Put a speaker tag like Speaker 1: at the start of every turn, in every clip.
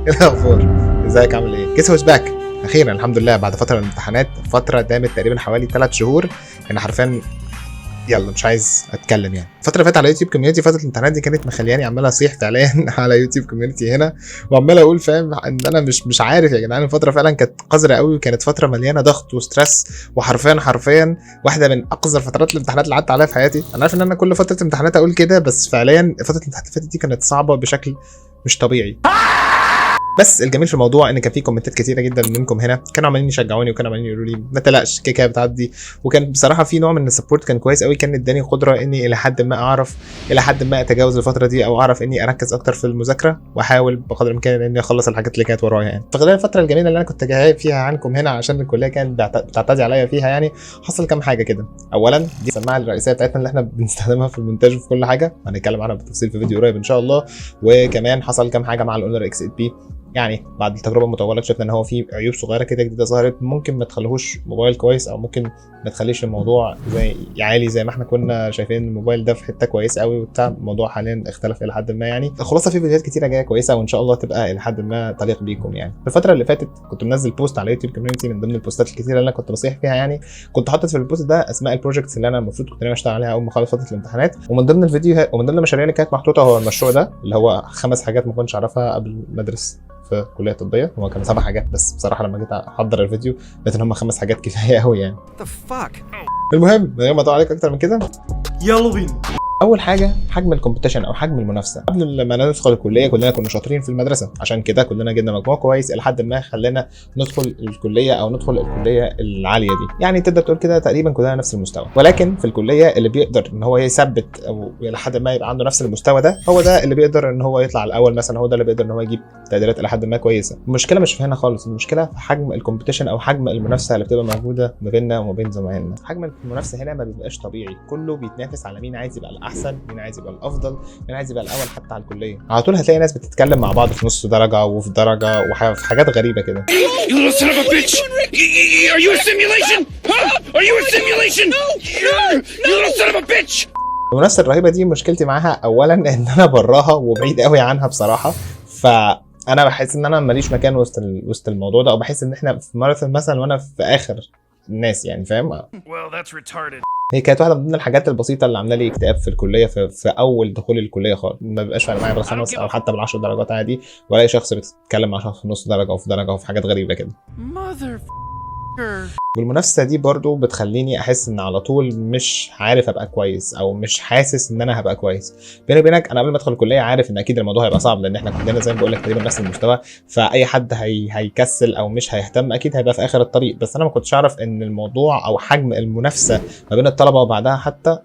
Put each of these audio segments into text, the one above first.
Speaker 1: ايه الاخبار؟ ازيك عامل ايه؟ كيس هوز باك اخيرا الحمد لله بعد فتره من الامتحانات، فتره دامت تقريبا حوالي 3 شهور. انا حرفيا يلا مش عايز اتكلم يعني. الفتره اللي فاتت على يوتيوب كوميونتي، فتره الامتحانات دي كانت مخلياني عمال اصيح فعليا على يوتيوب كوميونتي هنا، وعمال اقول فاهم ان انا مش عارف يا جدعان. الفتره فعلا كانت قذره قوي، وكانت فتره مليانه ضغط وستريس، وحرفيا واحده من اقذر فترات الامتحانات اللي عدت عليها في حياتي. انا عارف ان انا كل فتره امتحانات اقول كده، بس فعليا فتره الامتحانات اللي فاتت دي كانت صعبه بشكل مش طبيعي. بس الجميل في الموضوع ان كان في كومنتات كتيره جدا منكم هنا كانوا عمالين يشجعوني، وكانوا عمالين يقولوا لي ما تقلقش كده بتعدي. وكان بصراحه في نوع من السبورت كان كويس قوي، كان اداني قدره اني الى حد ما اعرف الى حد ما اتجاوز الفتره دي، او اعرف اني اركز اكتر في المذاكره، واحاول بقدر الامكان اني اخلص الحاجات اللي كانت ورايا يعني. فخلال الفتره الجميله اللي انا كنت جايب فيها عنكم هنا عشان الكليه كانت بتعتدي عليا فيها يعني، حصل كام حاجه كده. اولا دي السماعه الرئيسيه بتاعتنا اللي احنا بنستخدمها في المونتاج وفي كل حاجه، هنتكلم عنها بالتفصيل في فيديو قريب ان شاء الله. وكمان حصل كام حاجه مع الاونر اكس 8 بي، يعني بعد التجربه المطوله شفنا ان هو في عيوب صغيره كده جديده ظهرت، ممكن ما تخليهوش موبايل كويس، او ممكن ما تخليش الموضوع زي عالي زي ما احنا كنا شايفين الموبايل ده في حته كويسه قوي وبتاع. الموضوع حاليا اختلف الى حد ما يعني. الخلاصه في فيديوهات كتيره جايه كويسه، وان شاء الله تبقى الى حد ما تليق بيكم يعني. في الفتره اللي فاتت كنت منزل بوست على يوتيوب كوميونتي، من ضمن البوستات الكتيره اللي انا كنت بصيح فيها يعني، كنت حاطط في البوست ده اسماء البروجكتس اللي انا المفروض كنت ناوي اشتغل عليها اول ما اخلص فتره الامتحانات. ومن ضمن الفيديوهات ومن ضمن المشاريع اللي كانت محطوطه هو المشروع ده، اللي هو 5 حاجات ما كنتش اعرفها قبل ما ادرس في كليه طبيه. هو كان 7 حاجات، بس بصراحه لما جيت احضر الفيديو لقيت ان هم 5 حاجات كفايه قوي يعني. المهم من غير ما اطول عليك اكتر من كده،
Speaker 2: يلا بينا.
Speaker 1: اول حاجه حجم الكومبيتيشن او حجم المنافسه. قبل ما ندخل الكليه كلنا كنا شاطرين في المدرسه، عشان كده كلنا جبنا مجموع كويس الى حد ما خلانا ندخل الكليه او ندخل الكليه العاليه دي يعني. تقدر تقول كده تقريبا كلنا نفس المستوى، ولكن في الكليه اللي بيقدر ان هو يثبت او الى حد ما يبقى عنده نفس المستوى ده، هو ده اللي بيقدر ان هو يطلع الاول مثلا، هو ده اللي بيقدر ان هو يجيب تقديرات الى حد ما كويسه. المشكله مش في هنا خالص، المشكله في حجم الكومبيتيشن او حجم المنافسه اللي بتبقى موجوده ما بيننا وما بين زمايلنا. حجم المنافسه هنا ما بيبقاش طبيعي، كله بيتنافس على مين عايز يبقى الاحسن، مين عايز يبقى الافضل، مين عايز يبقى الاول حتى على الكليه. على طول هتلاقي ناس بتتكلم مع بعض في نص درجه وفي درجه وفي حاجات غريبه كده.
Speaker 3: You little son of a bitch! Are you a simulation? Huh? Are you a simulation? You little son of a bitch!
Speaker 1: المنافسه الرهيبه دي مشكلتي معاها اولا ان انا براها وبعيد قوي عنها بصراحه، فانا بحس ان انا ماليش مكان وسط الموضوع ده، او بحس ان احنا في ماراثون مثلا وانا في اخر الناس يعني، فاهم؟
Speaker 3: Well, that's retarded.
Speaker 1: هي كانت واحده من ضمن الحاجات البسيطه اللي عامله لي اكتئاب في الكليه في اول دخول الكليه خالص. ما بيبقاش فارق معايا بالخمس او حتى بال10 درجات عادي، والاقي شخص بيتكلم مع شخص في نص درجه وفي درجه وفي حاجات غريبه كده. والمنافسه دي برضو بتخليني احس ان على طول مش عارف ابقى كويس، او مش حاسس ان انا هبقى كويس. بيني وبينك انا قبل ما ادخل الكليه عارف ان اكيد الموضوع هيبقى صعب، لان احنا كلنا زي ما بقول لك تقريبا نفس المستوى، فاي حد هيكسل او مش هيهتم اكيد هيبقى في اخر الطريق. بس انا ما كنتش اعرف ان الموضوع او حجم المنافسه ما بين الطلبه وبعدها حتى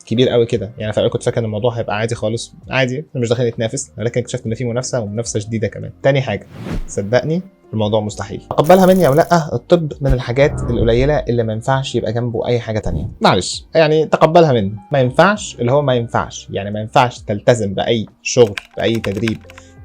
Speaker 1: كبير قوي كده يعني. فانا كنت فاكر ان الموضوع هيبقى عادي خالص، عادي مش داخلين نتنافس، ولكن اكتشفت ان في منافسه ومنافسه شديده كمان. تاني حاجه صدقني الموضوع مستحيل اقبلها مني او لا، الطب من الحاجات القليله اللي ما ينفعش يبقى جنبه اي حاجه تانية. معلش يعني تقبلها مني، ما ينفعش اللي هو ما ينفعش يعني، ما ينفعش تلتزم باي شغل باي تدريب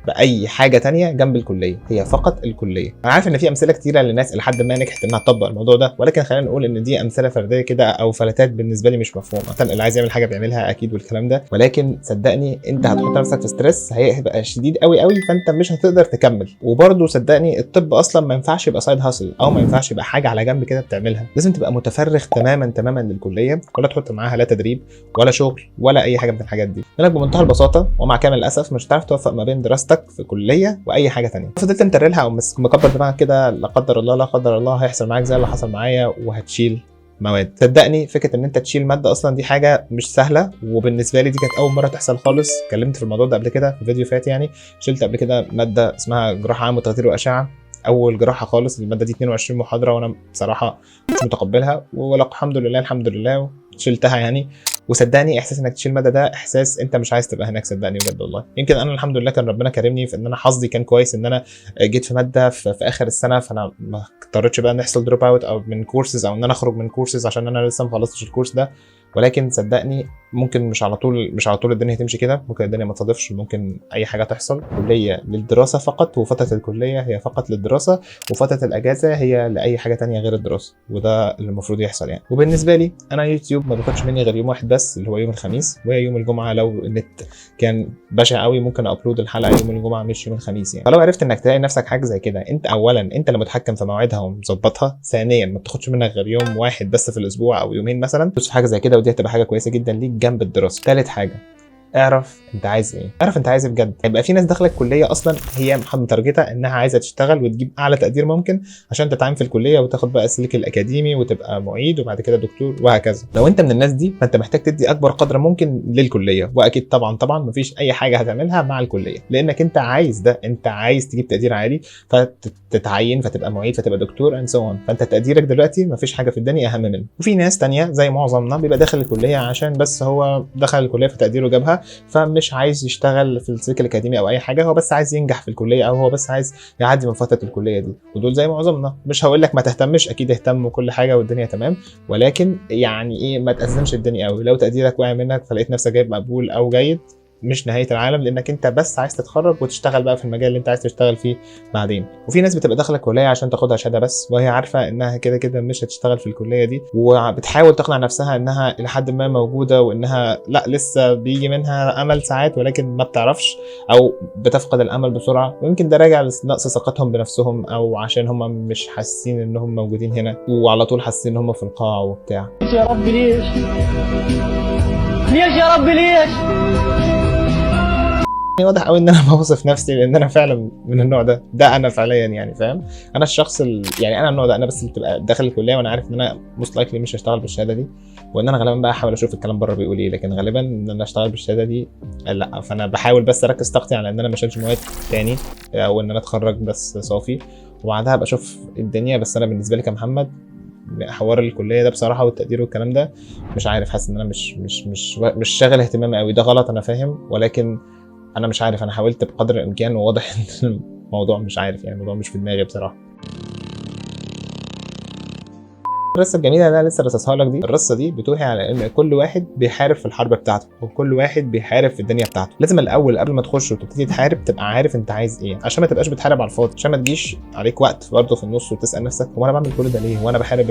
Speaker 1: باي حاجه تانية جنب الكليه، هي فقط الكليه. انا عارف ان في امثله كتيره للناس لحد ما نجحت انها تطبق الموضوع ده، ولكن خلينا نقول ان دي امثله فرديه كده او فلتات بالنسبه لي مش مفهومه. مثلا اللي عايز يعمل حاجه بيعملها اكيد والكلام ده، ولكن صدقني انت هتحط نفسك في ستريس هيبقى شديد قوي قوي، فانت مش هتقدر تكمل. وبرده صدقني الطب اصلا ما ينفعش يبقى سايد هاسل، او ما ينفعش يبقى حاجه على جنب كده بتعملها، لازم تبقى متفرغ تماما للكليه، ولا تحط معاها لا تدريب ولا شغل ولا اي حاجه من الحاجات دي. لانك بمنتهى البساطه ومع كامل الاسف مش هتعرف توفق ما بين دراستك في كليه واي حاجه ثانيه. فضلت مترلها او مكبر دماغك كده، لا قدر الله لا قدر الله هيحصل معاك زي اللي حصل معايا وهتشيل مواد. صدقني فكره ان انت تشيل ماده اصلا دي حاجه مش سهله، وبالنسبه لي دي كانت اول مره تحصل خالص. اتكلمت في الموضوع ده قبل كده في فيديو فات يعني. شلت قبل كده ماده اسمها جراحه عام وتخدير واشعه، اول جراحه خالص. الماده دي 22 محاضره وانا بصراحه مش متقبلها، ولك الحمد لله شلتها يعني. وصدقني احساس انك تشيل ماده ده احساس انت مش عايز تبقى هناك، صدقني بجد والله. يمكن انا الحمد لله كان ربنا كرمني في ان انا حظي كان كويس، ان انا جيت في ماده في اخر السنه، فانا ما اضطريتش بقى نحصل دروب اوت او من كورسز، او ان انا اخرج من كورسز عشان انا لسه ما خلصتش الكورس ده. ولكن صدقني ممكن مش على طول الدنيا تمشي كده، ممكن الدنيا ما تصادفش، ممكن اي حاجه تحصل. كليه للدراسه فقط، وفتره الكليه هي فقط للدراسه، وفتره الاجازه هي لاي حاجه تانية غير الدراسه، وده اللي المفروض يحصل يعني. وبالنسبه لي انا يوتيوب ما بياخدش مني غير يوم واحد بس، اللي هو يوم الخميس، ويوم الجمعه لو النت كان بشع قوي ممكن ابلود الحلقه يوم الجمعه مش يوم الخميس يعني. فلو عرفت انك تلاقي نفسك حاجه زي كده، انت اولا انت اللي متحكم في مواعيدها ومظبطها، ثانيا ما بتاخدش منك غير يوم واحد بس في الاسبوع او يومين مثلا، دوس في حاجه زي كده، ودي هتبقى حاجه كويسه جدا ليك جنب الدراسه. ثالث حاجه، اعرف انت عايز ايه، اعرف انت عايز ايه بجد. هيبقى في ناس داخله الكليه اصلا هي متارجته انها عايزه تشتغل وتجيب اعلى تقدير ممكن عشان تتعين في الكليه وتاخد بقى السلك الاكاديمي وتبقى معيد وبعد كده دكتور وهكذا. لو انت من الناس دي فانت محتاج تدي اكبر قدر ممكن للكليه، واكيد طبعا مفيش اي حاجه هتعملها مع الكليه، لانك انت عايز ده، انت عايز تجيب تقدير عالي فتتعين فتبقى معيد فتبقى دكتور اند سو اون. فانت تقديرك دلوقتي مفيش حاجه في الدنيا اهم منه. وفي ناس تانية زي معظمنا بيبقى داخل الكليه عشان بس هو دخل الكليه فتقديره جابها، فمش عايز يشتغل في السلك الاكاديمي او اي حاجه، هو بس عايز ينجح في الكليه او هو بس عايز يعدي من فتره الكليه دي. ودول زي معظمنا، مش هقول لك ما تهتمش، اكيد اهتم وكل حاجه والدنيا تمام، ولكن يعني ايه، ما تأزمش الدنيا قوي. لو تقديرك واقع منك فلقيت نفسك جايب مقبول او جيد، مش نهايه العالم، لانك انت بس عايز تتخرج وتشتغل بقى في المجال اللي انت عايز تشتغل فيه بعدين. وفي ناس بتبقى داخله الكليه عشان تاخدها شهاده بس، وهي عارفه انها كده كده مش هتشتغل في الكليه دي، وبتحاول تقنع نفسها انها الى حد ما موجوده، وانها لا لسه بيجي منها امل ساعات، ولكن ما بتعرفش او بتفقد الامل بسرعه. ويمكن ده راجع لنقص ثقتهم بنفسهم، او عشان هم مش حاسين انهم موجودين هنا، وعلى طول حاسين ان هم في القاع وبتاع.
Speaker 2: يا رب ليش يا رب ليش؟
Speaker 1: يعني واضح قوي ان انا بوصف نفسي، لان انا فعلا من النوع ده انا فعليا يعني فاهم. انا الشخص يعني انا النوع ده، انا بس اللي بتبقى داخل الكليه وانا عارف ان انا موست لايكلي مش هشتغل بالشهاده دي، وان انا غالبا بقى احاول اشوف الكلام بره بيقول ايه، لكن غالبا ان انا اشتغل بالشهاده دي لا. فانا بحاول بس اركز طاقتي على ان انا ما اشيلش مواد تاني، او ان انا اتخرج بس صافي وبعدها ابقى اشوف الدنيا. بس انا بالنسبه لي كمحمد حوار الكليه ده بصراحه والتقدير والكلام ده مش عارف، حاسس ان انا مش شاغل اهتمامي قوي. ده غلط انا فاهم، ولكن انا مش عارف، انا حاولت بقدر الامكان وواضح ان الموضوع مش عارف يعني، الموضوع مش في دماغي بصراحه. الرصه الجميله اللي انا لسه رصصها لك دي، الرصه دي بتوحي على ان كل واحد بيحارب في الحرب بتاعته، وكل واحد بيحارب في الدنيا بتاعته. لازم الاول قبل ما تخش وتبتدي تحارب تبقى عارف انت عايز ايه، عشان ما تبقاش بتحارب على الفاضي، عشان ما تجيش عليك وقت برضه في النص وتسال نفسك هو انا بعمل كل ده ليه؟ هو انا بحارب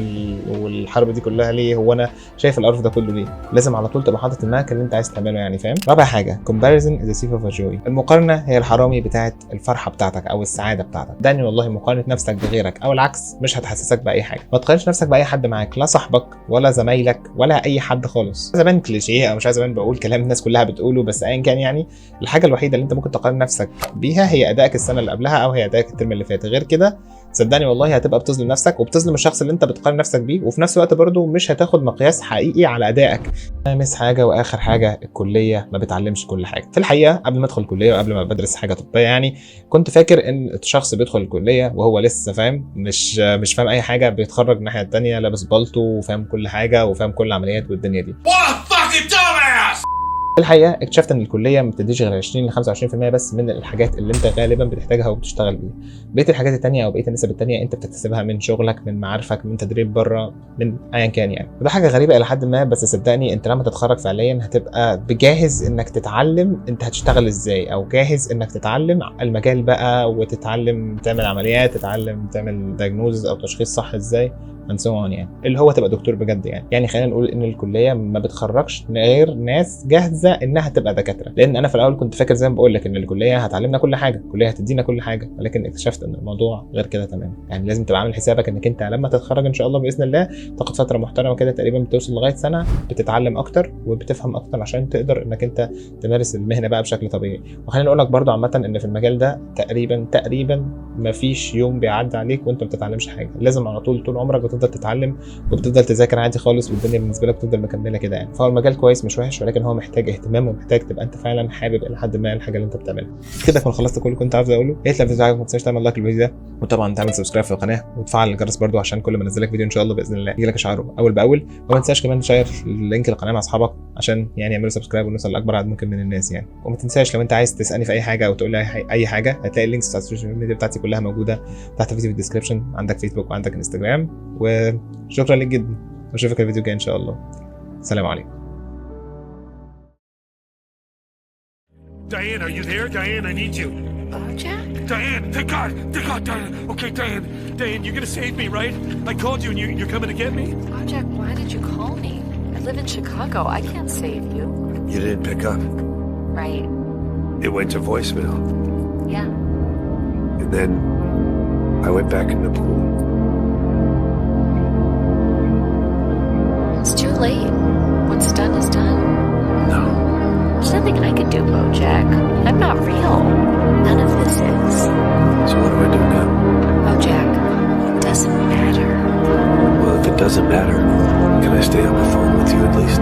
Speaker 1: والحرب دي كلها ليه؟ هو انا شايف القرف ده كله ليه؟ لازم على طول تبقى حاطط في دماغك اللي انت عايز تعمله يعني فاهم. رابع حاجه، comparison is a thief of joy. المقارنه هي الحرامي بتاعت الفرحه بتاعتك او السعاده بتاعتك. داني والله مقارنه نفسك بغيرك او العكس مش هتحسسك باي حاجه. ما تقارنش نفسك باي حد معاك، لا صاحبك ولا زمايلك ولا اي حد خالص. زمان كليشيه او مش عايز زمان بقول كلام الناس كلها بتقوله، بس ايا كان يعني الحاجه الوحيده اللي انت ممكن تقارن نفسك بيها هي ادائك السنه اللي قبلها او هي ادائك الترم اللي فات. غير كده صدقني والله هتبقى بتظلم نفسك وبتظلم الشخص اللي انت بتقارن نفسك بيه، وفي نفس الوقت برضه مش هتاخد مقياس حقيقي على ادائك. خامس حاجه واخر حاجه، الكليه ما بتعلمش كل حاجه. في الحقيقه قبل ما ادخل الكليه وقبل ما بدرس حاجه طبيه يعني كنت فاكر ان الشخص بيدخل الكليه وهو لسه فاهم مش فاهم اي حاجه، بيتخرج الناحيه الثانيه لابس بالطو وفاهم كل حاجه وفاهم كل العمليات والدنيا دي. في الحقيقه اكتشفت ان الكليه ما بتديش غير 20 ل 25% بس من الحاجات اللي انت غالبا بتحتاجها وبتشتغل بيها. بقيه الحاجات الثانيه او بقيه النسب الثانيه انت بتكتسبها من شغلك، من معارفك، من تدريب بره، من ايا كان يعني. وده حاجه غريبه الى حد ما، بس صدقني انت لما تتخرج فعليا هتبقى بجاهز انك تتعلم انت هتشتغل ازاي، او جاهز انك تتعلم المجال بقى وتتعلم تعمل عمليات، تتعلم تعمل دايجنوز او تشخيص صح ازاي and so on يعني، اللي هو تبقى دكتور بجد يعني خلينا نقول ان الكليه ما بتخرجش غير ناس جاهزه انها تبقى دكاتره. لان انا في الاول كنت فاكر زي ما بقول لك ان الكليه هتعلمنا كل حاجه، الكليه هتدينا كل حاجه، ولكن اكتشفت ان الموضوع غير كده تماما. يعني لازم تبقى عامل حسابك انك انت لما تتخرج ان شاء الله باذن الله تاخد فتره محترمه كده، تقريبا بتوصل لغايه سنه بتتعلم اكتر وبتفهم اكتر عشان تقدر انك انت تمارس المهنه بقى بشكل طبيعي. وخلينا نقول لك برده عامه ان في المجال ده تقريبا ما فيش يوم بيعدي عليك وانت ما بتتعلمش حاجه، لازم على طول عمرك بتفضل تتعلم وبتفضل تذاكر عادي خالص، والدنيا بالنسبه لك بتفضل مكمله كده يعني. فهو المجال كويس مش وحش، ولكن هو محتاج اهتمام ومحتاج تبقى انت فعلا حابب الى حد ما الحاجه اللي انت بتعملها. كده اكون خلصت كل اللي كنت عاوز اقوله. يا ريت لو الفيديو عجبك ما تنساش تعمل لايك للفيديو ده، وطبعا تعمل سبسكرايب في القناه وتفعل الجرس برده عشان كل ما انزل لك فيديو ان شاء الله باذن الله يجي لك اشعاره اول باول. وما تنساش كمان تشير اللينك القناه مع اصحابك عشان يعني يعملوا سبسكرايب ونوصل لاكبر عدد ممكن من الناس يعني. وما تنساش لو انت عايز تسالني في اي حاجه او تقول لي اي حاجه، هتلاقي اللينكس بتاعت السوشيال ميديا بتاعتي كلها موجوده تحت الفيديو في الديسكربشن. عندك فيسبوك وعندك انستجرام. وشكرا لك جدا، واشوفك الفيديو الجاي ان شاء الله. سلام عليكم.
Speaker 3: Diane, are you there? Diane, I need you.
Speaker 2: Jack?
Speaker 3: Diane, thank God, Diane. Okay, Diane, you're gonna save me, right? I called you and you're coming to get me?
Speaker 2: Jack, why did you call me? I live in Chicago. I can't save you.
Speaker 3: You didn't pick up.
Speaker 2: Right.
Speaker 3: It went to voicemail.
Speaker 2: Yeah.
Speaker 3: And then I went back in the pool.
Speaker 2: It's too late. What's done is done.
Speaker 3: No.
Speaker 2: There's nothing I can do, Bojack. I'm not real. None of this is.
Speaker 3: So what do I do now?
Speaker 2: Bojack, it doesn't matter.
Speaker 3: Well, if it doesn't matter, can I stay on the phone with you at least?